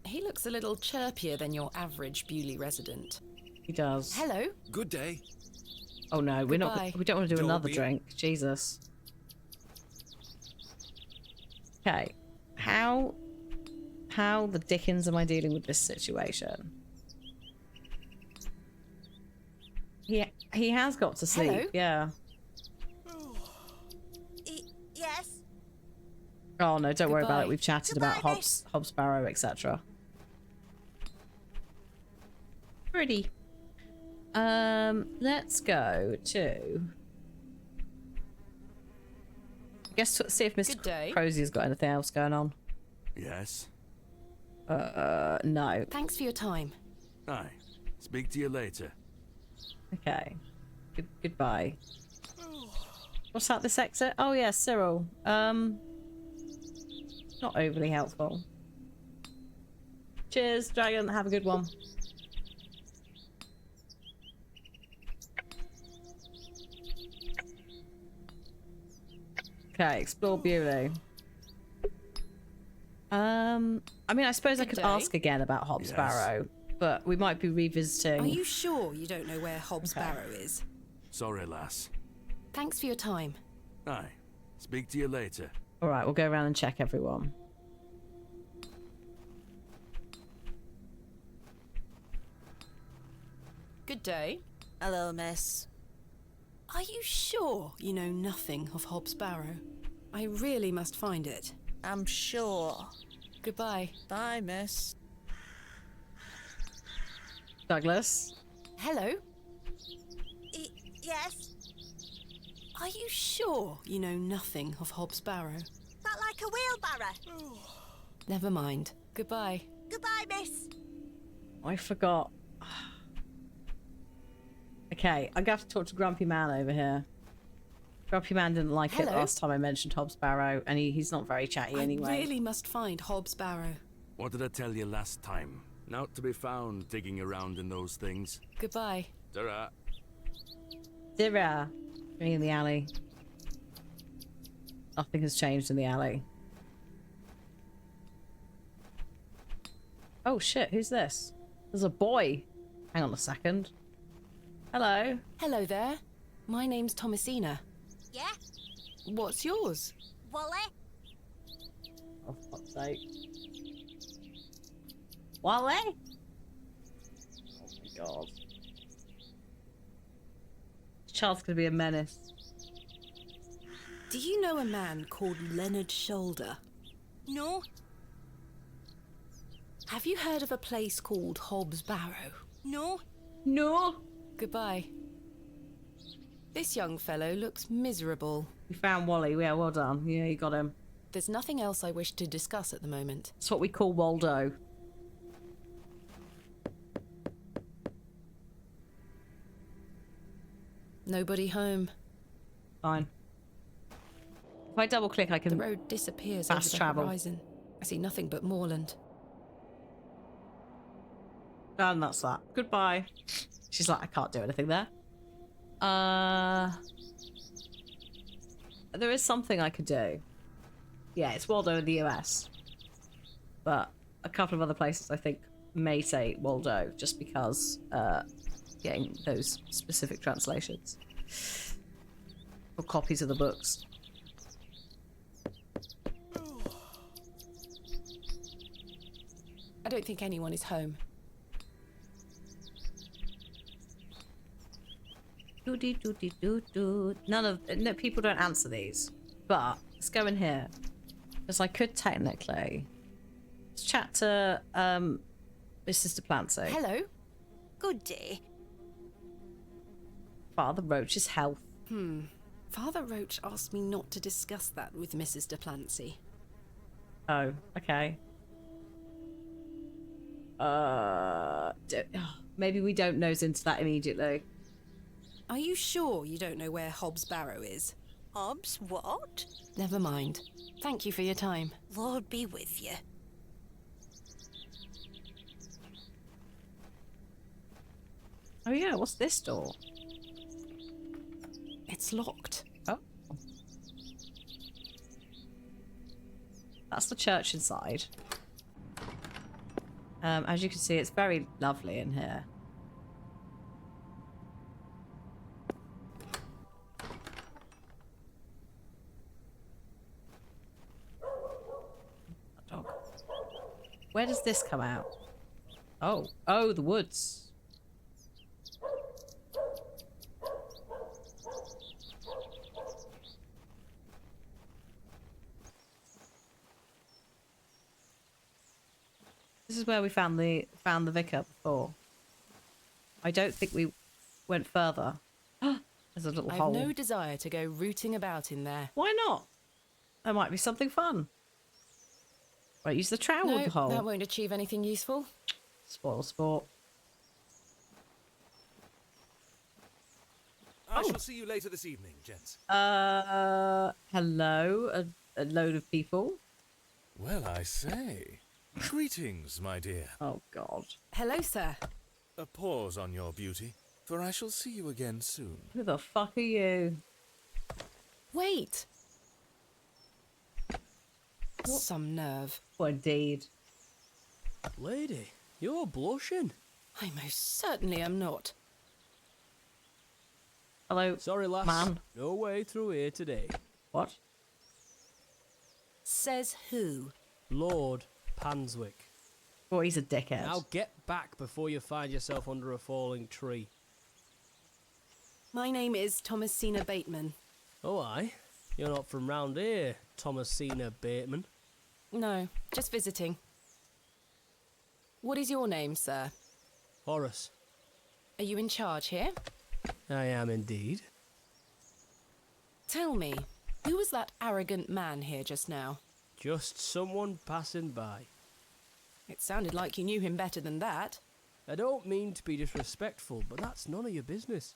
He looks a little chirpier than your average Bewley resident. He does. Hello. Good day. Oh no, Goodbye. we don't want to do Don't another be- drink. Jesus. Okay. How the dickens am I dealing with this situation? He has got to sleep. Hello? Yeah. Yes. Oh no, don't worry about Goodbye. it. We've chatted Goodbye, about miss. Hobbs Barrow, etc. Pretty. Let's go to. I guess see if Mr. Good day. Crozier's got anything else going on. Yes? No. Thanks for your time. Aye. Speak to you later. Okay. Goodbye. What's that? This exit? Oh yeah, Cyril. Not overly helpful. Cheers, Dragon. Have a good one. Okay, explore Bewley. I mean, I suppose I Good could day. ask again about Hobbs Yes. Barrow, but we might be revisiting. Are you sure you don't know where Hobbs Okay. Barrow is? Sorry, lass. Thanks for your time. Aye. Speak to you later. All right, we'll go around and check everyone. Good day. Hello, miss. Are you sure you know nothing of Hobbs Barrow? I really must find it. I'm sure. Goodbye. Bye, miss. Douglas. Hello? Yes? Are you sure you know nothing of Hobbs Barrow? That like a wheelbarrow? Never mind. Goodbye. Goodbye, miss. I forgot. Okay, I'm gonna have to talk to Grumpy Man over here. Grumpy Man didn't like it Hello? last time I mentioned Hobbs Barrow, and he's not very chatty I anyway. really must find Hobbs Barrow. What did I tell you last time? Not to be found digging around in those things. Goodbye. Ta-ra. Zira. Me in the alley. Nothing has changed in the alley. Oh shit, who's this? There's a boy. Hang on a second. Hello. Hello there. My name's Thomasina. Yeah? What's yours? Wally? Oh, for fuck's sake. Wale? Oh my god. This child's gonna be a menace. Do you know a man called Leonard Shoulder? No? Have you heard of a place called Hobbs Barrow? No? No! Goodbye. This young fellow looks miserable. We found Wally. Yeah, well done. Yeah, you got him. There's nothing else I wish to discuss at the moment. That's what we call Waldo. Nobody home. Fine. If I double click, I The can. road disappears Fast over the travel. horizon. I see nothing but moorland. And that's that. Goodbye. She's like, I can't do anything there. There is something I could do. Yeah, it's Waldo in the US. But a couple of other places I think may say Waldo just because getting those specific translations or copies of the books. I don't think anyone is home. None of no people don't answer these, but let's go in here because I could technically. Let's chat to Mrs. Duplancy. Hello? Good day. Father Roach's health. Father Roach asked me not to discuss that with Mrs. Duplancy. Oh, okay. Maybe we don't nose into that immediately. Are you sure you don't know where Hobbs Barrow is? Hobbs, what? Never mind. Thank you for your time. Lord be with you. Oh yeah, what's this door? It's locked. Oh. That's the church inside. As you can see, it's very lovely in here. Where does this come out? Oh. Oh, the woods. This is where we found the vicar before. I don't think we went further. There's a little I've hole. no desire to go rooting about in there. Why not? There might be something fun. Right, use the trowel No, with the hole. that won't achieve anything useful. Spoil sport. I shall see you later this evening, gents. Hello, a load of people. Well, I say. Greetings, my dear. Oh, God. Hello, sir. A pause on your beauty, for I shall see you again soon. Who the fuck are you? Wait. Some nerve. What indeed. Lady, you're blushing. I most certainly am not. Hello, Sorry, lass. man. No way through here today. What? Says who? Lord Panswick. Oh, he's a dickhead. Now get back before you find yourself under a falling tree. My name is Thomasina Bateman. Oh, aye? You're not from round here, Thomasina Bateman. No, just visiting. What is your name, sir? Horace. Are you in charge here? I am indeed. Tell me, who was that arrogant man here just now? Just someone passing by. It sounded like you knew him better than that. I don't mean to be disrespectful, but that's none of your business.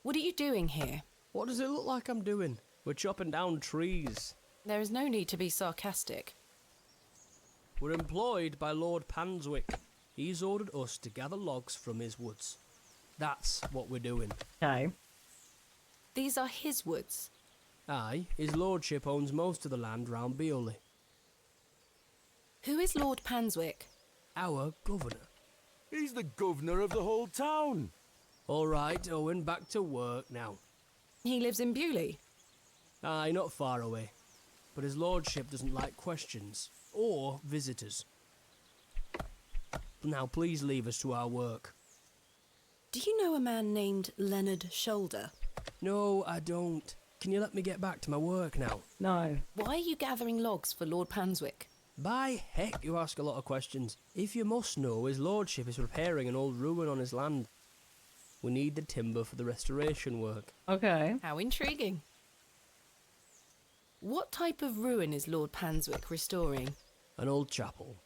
What are you doing here? What does it look like I'm doing? We're chopping down trees. There is no need to be sarcastic. We're employed by Lord Panswick. He's ordered us to gather logs from his woods. That's what we're doing. Okay. These are his woods. Aye, his lordship owns most of the land round Beoley. Who is Lord Panswick? Our governor. He's the governor of the whole town. All right, Owen, back to work now. He lives in Bewley. Aye, not far away. But his lordship doesn't like questions. Or visitors. Now please leave us to our work. Do you know a man named Leonard Shoulder? No, I don't. Can you let me get back to my work now? No. Why are you gathering logs for Lord Panswick? By heck, you ask a lot of questions. If you must know, his lordship is repairing an old ruin on his land. We need the timber for the restoration work. Okay. How intriguing. What type of ruin is Lord Panswick restoring? An old chapel.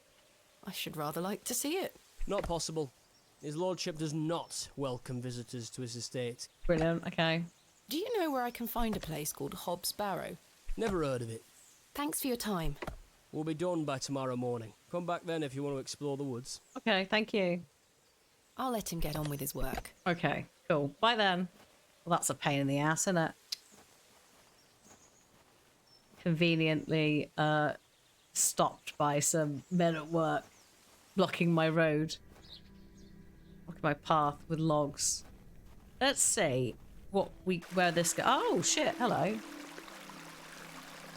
I should rather like to see it. Not possible. His lordship does not welcome visitors to his estate. Brilliant. Okay. Do you know where I can find a place called Hobbs Barrow? Never heard of it. Thanks for your time. We'll be done by tomorrow morning. Come back then if you want to explore the woods. Okay. Thank you. I'll let him get on with his work. Okay. Cool. Bye then. Well, that's a pain in the ass, isn't it? Conveniently stopped by some men at work blocking my road. Blocking my path with logs. Let's see where this go. Oh shit, hello.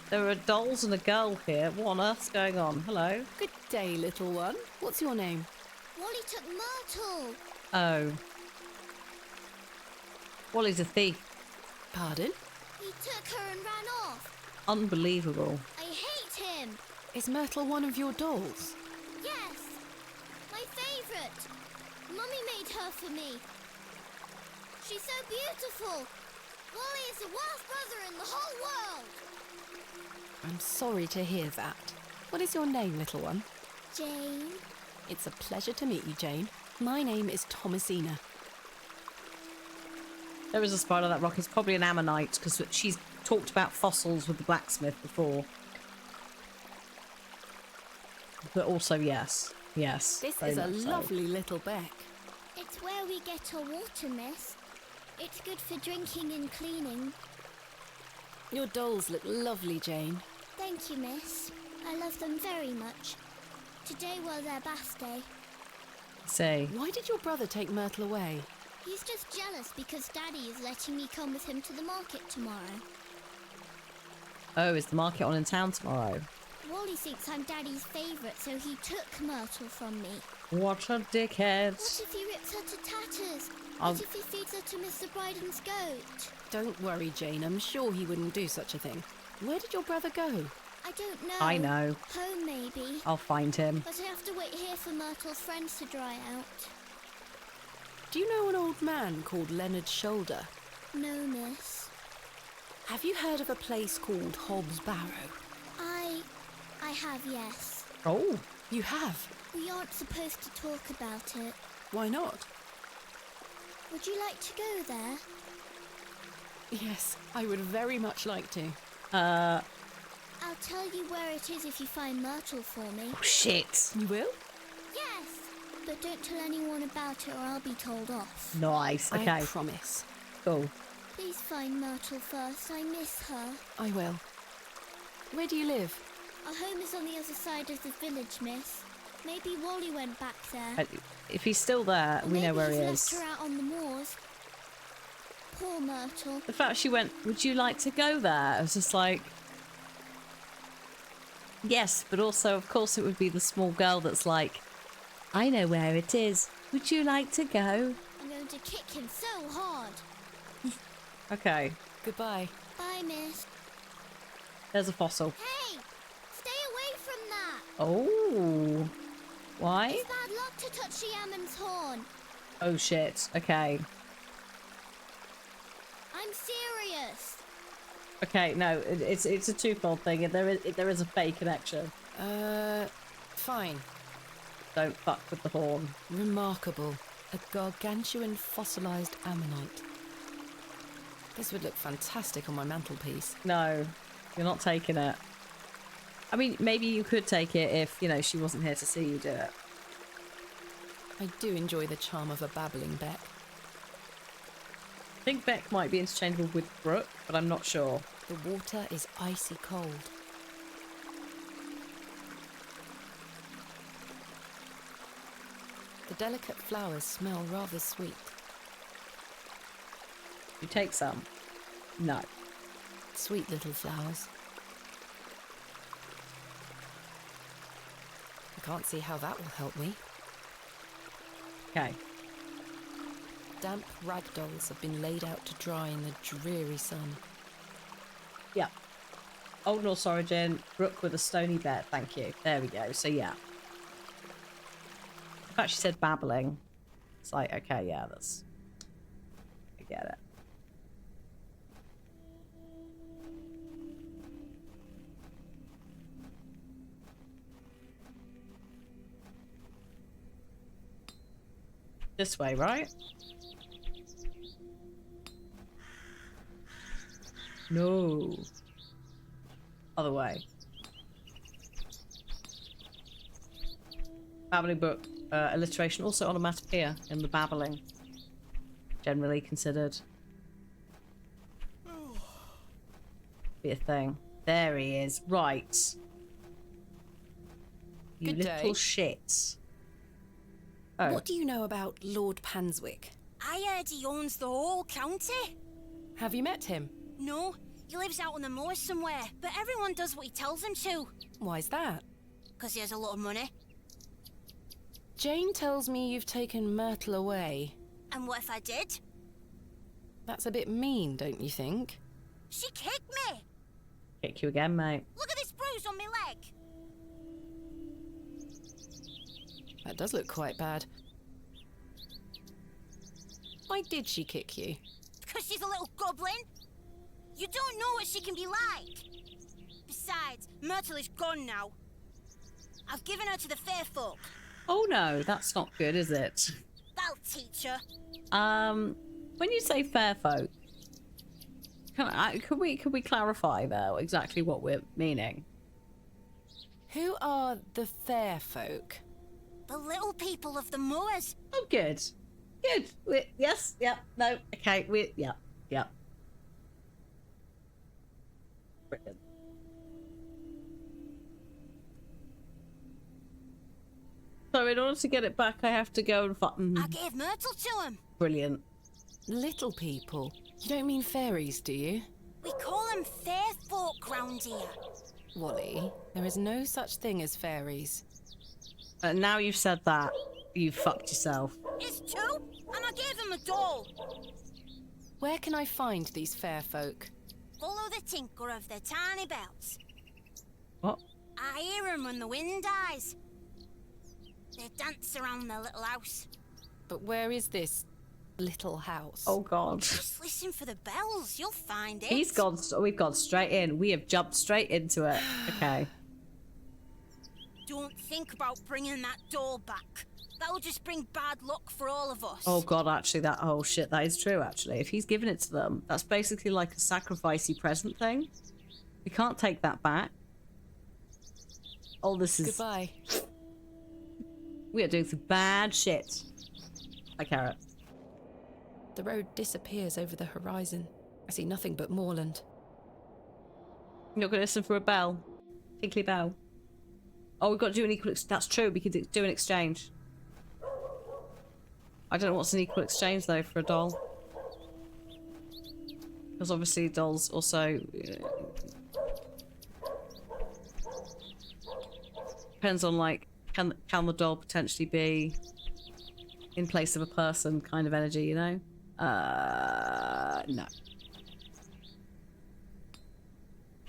There are dolls and a girl here. What on earth's going on? Hello. Good day, little one. What's your name? Wally took Myrtle. Oh. Wally's a thief. Pardon? He took her and ran off. Unbelievable. I hate him. Is Myrtle one of your dolls? Yes. My favourite. Mummy made her for me. She's so beautiful. Wally is the worst brother in the whole world. I'm sorry to hear that. What is your name, little one? Jane. It's a pleasure to meet you, Jane. My name is Thomasina. There is a spider on that rock. It's probably an ammonite because she's talked about fossils with the blacksmith before. But also, yes. Yes. This very is a much so. lovely little beck. It's where we get our water, miss. It's good for drinking and cleaning. Your dolls look lovely, Jane. Thank you, miss. I love them very much. Today was their bath day. Say. Why did your brother take Myrtle away? He's just jealous because Daddy is letting me come with him to the market tomorrow. Oh, is the market on in town tomorrow? Wally thinks I'm Daddy's favourite, so he took Myrtle from me. What a dickhead. What if he rips her to tatters? I'll- What if he feeds her to Mr. Bryden's goat? Don't worry, Jane. I'm sure he wouldn't do such a thing. Where did your brother go? I don't know. I know. Home, maybe. I'll find him. But I have to wait here for Myrtle's friends to dry out. Do you know an old man called Leonard Shoulder? No, miss. Have you heard of a place called Hobbs Barrow? I have, yes. Oh. You have? We aren't supposed to talk about it. Why not? Would you like to go there? Yes, I would very much like to. I'll tell you where it is if you find Myrtle for me. Oh, shit. You will? Yes! But don't tell anyone about it or I'll be told off. Nice. Okay. I promise. Cool. Please find Myrtle first. I miss her. I will. Where do you live? Our home is on the other side of the village, miss. Maybe Wally went back there. If he's still there, Or we know maybe where he he's is. left her out on the moors. Poor Myrtle. The fact she went, would you like to go there? I was just like, yes, but also, of course, it would be the small girl that's like, I know where it is. Would you like to go? I'm going to kick him so hard. Okay, Goodbye. Bye, miss. there's a fossil. Hey! Stay away from that! Oh, why? It's bad luck to touch the Ammon's horn. Oh shit. Okay. I'm serious. Okay, no, it's a twofold thing. There is a fake connection. Fine. Don't fuck with the horn. Remarkable. A gargantuan fossilized ammonite. This would look fantastic on my mantelpiece. No, you're not taking it. I mean, maybe you could take it if, you know, she wasn't here to see you do it. I do enjoy the charm of a babbling beck. I think Beck might be interchangeable with Brook, but I'm not sure. The water is icy cold. The delicate flowers smell rather sweet. You take some? No. Sweet little flowers. I can't see how that will help me. Okay. Damp ragdolls have been laid out to dry in the dreary sun. Yeah. Old Norse origin, Brook with a stony bed. Thank you. There we go. So, yeah. In fact, she said babbling. It's like, okay, yeah, that's... I get it. This way, right? No. Other way. Babbling book. Alliteration. Also onomatopoeia in the babbling. Generally considered. Be a thing. There he is. Right. You Good little day. shit. Oh. What do you know about Lord Panswick? I heard he owns the whole county. Have you met him? No, he lives out on the moors somewhere, but everyone does what he tells them to. Why's that? Because he has a lot of money. Jane tells me you've taken Myrtle away. And what if I did? That's a bit mean, don't you think? She kicked me! Kick you again, mate. Look at this bruise on my leg! That does look quite bad. Why did she kick you? Because she's a little goblin. You don't know what she can be like. Besides, Myrtle is gone now. I've given her to the fair folk. Oh no, that's not good, is it? That'll teach her. When you say fair folk, could we clarify though exactly what we're meaning? Who are the fair folk? The little people of the moors. Oh, good. Good. Yes, yep, no, okay, yep. Brilliant. So in order to get it back, I have to go and find... I gave Myrtle to him. Brilliant. Little people? You don't mean fairies, do you? We call them fair folk round here. Wally, There is no such thing as fairies. Now you've said that, you've fucked yourself. It's two, and I gave them a doll. Where can I find these fair folk? Follow the tinkle of their tiny bells. What? I hear them when the wind dies. They dance around their little house. But where is this little house? Oh God. Just listen for the bells, you'll find it. We've gone straight in. We have jumped straight into it. Okay. Don't think about bringing that doll back. That'll just bring bad luck for all of us. Oh God, actually, oh shit, that is true, actually. If he's given it to them, that's basically like a sacrificey present thing. We can't take that back. Oh, this is... Goodbye. We are doing some bad shit. Hi, Carrot. The road disappears over the horizon. I see nothing but moorland. You're not going to listen for a bell? Tinkly bell. Oh, we've got to do an equal... That's true, we could do an exchange. I don't know what's an equal exchange, though, for a doll. Because obviously dolls also... depends on, like, can the doll potentially be in place of a person kind of energy, you know? No.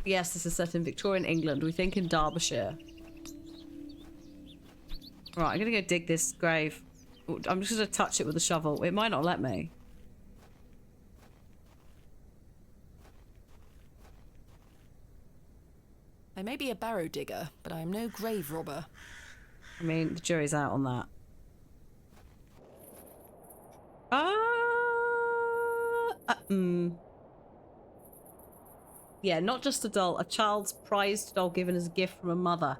Yes, this is set in Victorian England. We think in Derbyshire. Right, I'm gonna go dig this grave. I'm just gonna touch it with a shovel. It might not let me. I may be a barrow digger, but I am no grave robber. I mean, the jury's out on that. Yeah, not just a doll. A child's prized doll given as a gift from a mother.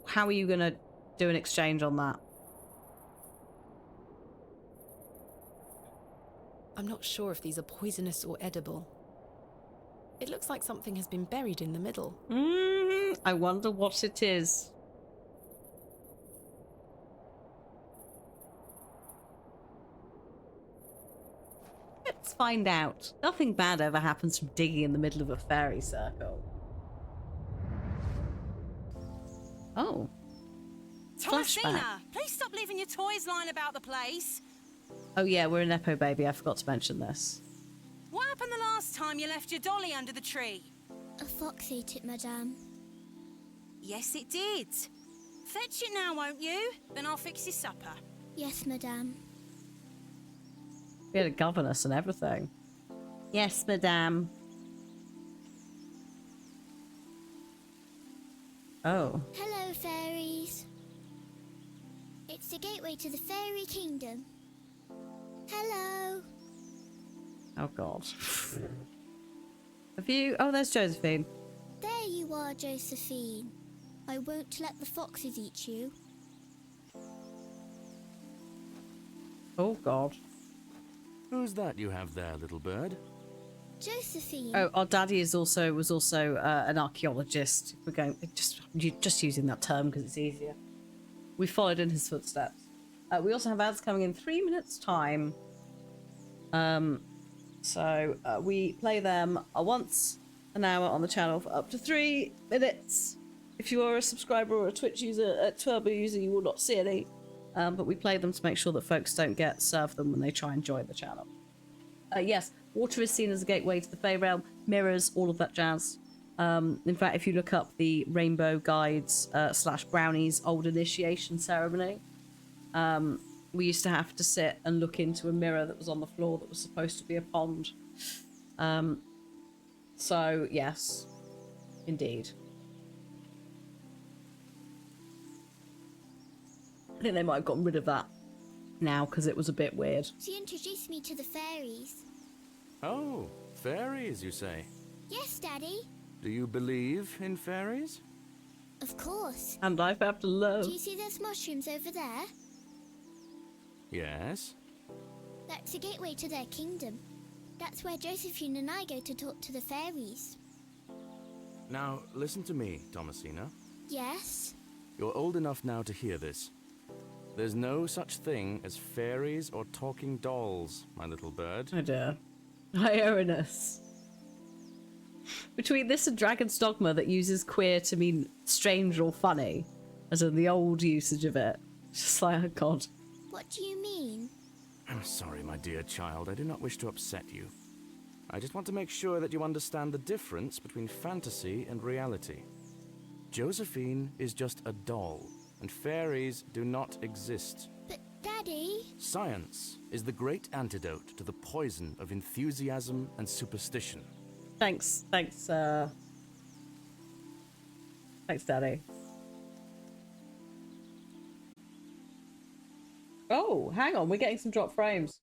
How are you gonna do an exchange on that? I'm not sure if these are poisonous or edible. It looks like something has been buried in the middle. I wonder what it is. Let's find out. Nothing bad ever happens from digging in the middle of a fairy circle. Oh. Thomasina, please stop leaving your toys lying about the place. Oh yeah, we're an Epo baby. I forgot to mention this. What happened the last time you left your dolly under the tree? A fox ate it, madame. Yes, it did. Fetch it now, won't you? Then I'll fix your supper. Yes, madame. We had a governess and everything. Yes, madame. Oh. Hello, fairies. It's the gateway to the fairy kingdom. Hello. Oh, God. Have you... Oh, there's Josephine. There you are, Josephine. I won't let the foxes eat you. Oh, God. Who's that you have there, little bird? Josephine. Oh, our daddy was also an archaeologist. We're going... Just using that term because it's easier. We followed in his footsteps. We also have ads coming in 3 minutes' time. So we play them once an hour on the channel for up to 3 minutes. If you are a subscriber or a Twitch user, a Turbo user, you will not see any. But we play them to make sure that folks don't get served them when they try and join the channel. Yes, water is seen as a gateway to the Fey realm, mirrors, all of that jazz. In fact, if you look up the Rainbow Guides / Brownies old initiation ceremony, we used to have to sit and look into a mirror that was on the floor that was supposed to be a pond. So, yes, indeed. I think they might have gotten rid of that now because it was a bit weird. She introduced me to the fairies. Oh, fairies, you say? Yes, Daddy. Do you believe in fairies? Of course. And I have to love. Do you see those mushrooms over there? Yes. That's a gateway to their kingdom. That's where Josephine and I go to talk to the fairies. Now, listen to me, Thomasina. Yes? You're old enough now to hear this. There's no such thing as fairies or talking dolls, my little bird. Oh dear. Hyeronus. Between this and Dragon's Dogma that uses queer to mean strange or funny, as in the old usage of it. It's just like, oh god. What do you mean? I'm sorry, my dear child. I do not wish to upset you. I just want to make sure that you understand the difference between fantasy and reality. Josephine is just a doll, and fairies do not exist. But, Daddy... Science is the great antidote to the poison of enthusiasm and superstition. Thanks, thanks, Daddy. Oh, hang on, we're getting some drop frames.